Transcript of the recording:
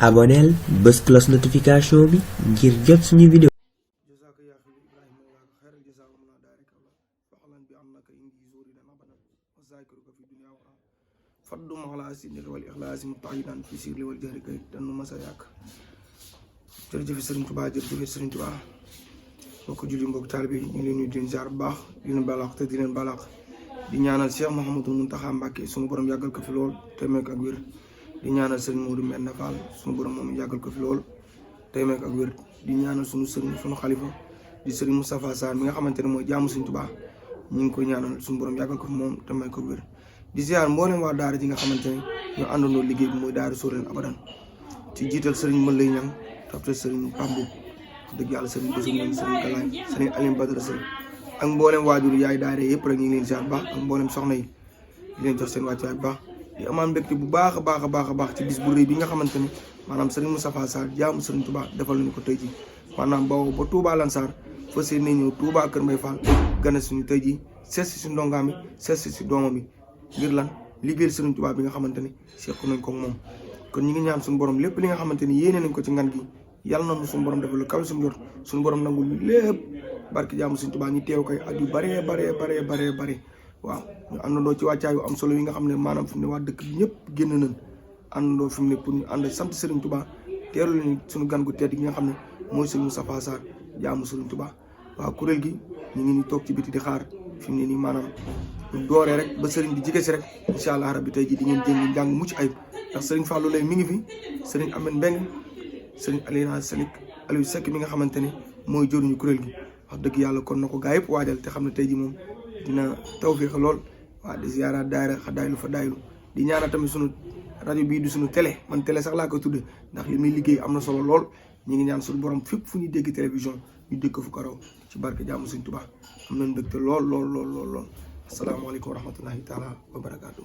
aboneel bës cloche notification bi ngir jot suñu vidéo. faddu maxlaa si nekk wal ixlaasi mu taxidan fi sirli wal jahri kay danu masa yàq jërëjëf Sëriñ Tuubaa jërëjëf Sëriñ Tuubaa mbokk julli mbokk taalibe yi ñu ngi leen nuyu di leen ziar bu baax di leen balaax te di leen balaax di ñaanal Cheikh Mouhamadou Mountakha Mbacké suñu borom yàggal ko fi lool te meek ak wér di ñaanal Sëriñ Modou Mbène Fall suñu borom moom yàggal ko fi lool te meek ak wér di ñaanal suñu sëriñ suñu xalifa di Sëriñ Moustapha Sarr mi nga xamante ne mooy jaamu Sëriñ Tuubaa ñu ngi koy ñaanal suñu borom yàggal ko fi moom te meek ak wér di ziar mboolem waa daara ji nga xamante ne ñoo àndandoo liggéey bi mooy daara Sóoréen Abadan ci jiital sëriñ mën lay ñang toppte sëriñ Pambu dëgg yàlla sëriñ Bésum leen sëriñ Galaay sëriñ Aline Badara Sëriñ ak mboolem waajur yaay daara yëpp rek ñu ngi leen ziar bu baax ak mboolem soxna yi di leen jox seen wàccuwaay bu baax di amaan mbégte bu baax a baax a baax a baax ci bis bu rëy bi nga xamante ne maanaam sëriñ Moustapha Sarr jaamu Sëriñ Tuubaa defal nañu ko tey ji maanaam bawoo ba Touba Lansar fas yéene ñëw Touba Kër Mbay Fall gane suñu tey ji seet si ndongaam yi seet si doomam yi ngir lan liggéeyal Sëriñ Tuubaa bi nga xamante ni seq nañ ko moom kon ñu ngi ñaan suñu borom lépp li nga xamante ni yéene nañ ko ci ngan gi yàlla na suñu borom defal lu kaw suñu jot suñu borom nangul lépp barki jaamu Sëriñ Tuubaa ñu teew koy at yu baree bare waaw ñu àndandoo ci wàccaay yu am solo yi nga xam ne maanaam fi mu ne waa dëkk bi ñëpp génn nañ àndandoo fi mu ne pour ñu ànd sant Sëriñ Tuubaa teelu lañu suñu gan gu tedd gi nga xam ne mooy Sëriñ Moustapha Sarr jaamu Sëriñ Tuubaa waaw kuréel gi ñu ngi ni toog ci biti di xaar fi mu ne nii maanaam bu dooree rek ba sëriñ bi jige si rek incha allah rabbi tey jii di ngeen jënd njàng mucc ayib ndax sëriñ Fallou lay mi ngi fi sëriñ Amène Mbeng sëriñ Aliou Seck mi nga xamante ne mooy jëruñu kuréel gi wax dëgg yàlla kon na ko gaa yëpp waajal te xam ne tey jii moom dina tawféex lool waa di ziyaara daayira Xadaaylu fa daaylu di ñaanal tamit sunu rajo bii du sunu télé man télé sax laa ko tudde ndax li muy liggéey am na solo lool ñu ngi ñaan suñu borom fépp fu ñuy dégg télévision ñu dégg ko fu ko raw ci barke jaamu Sëriñ Tuubaa am nañ mbégte lool asalaamaaleykum wa rahmatullahi taala wa barakaatu.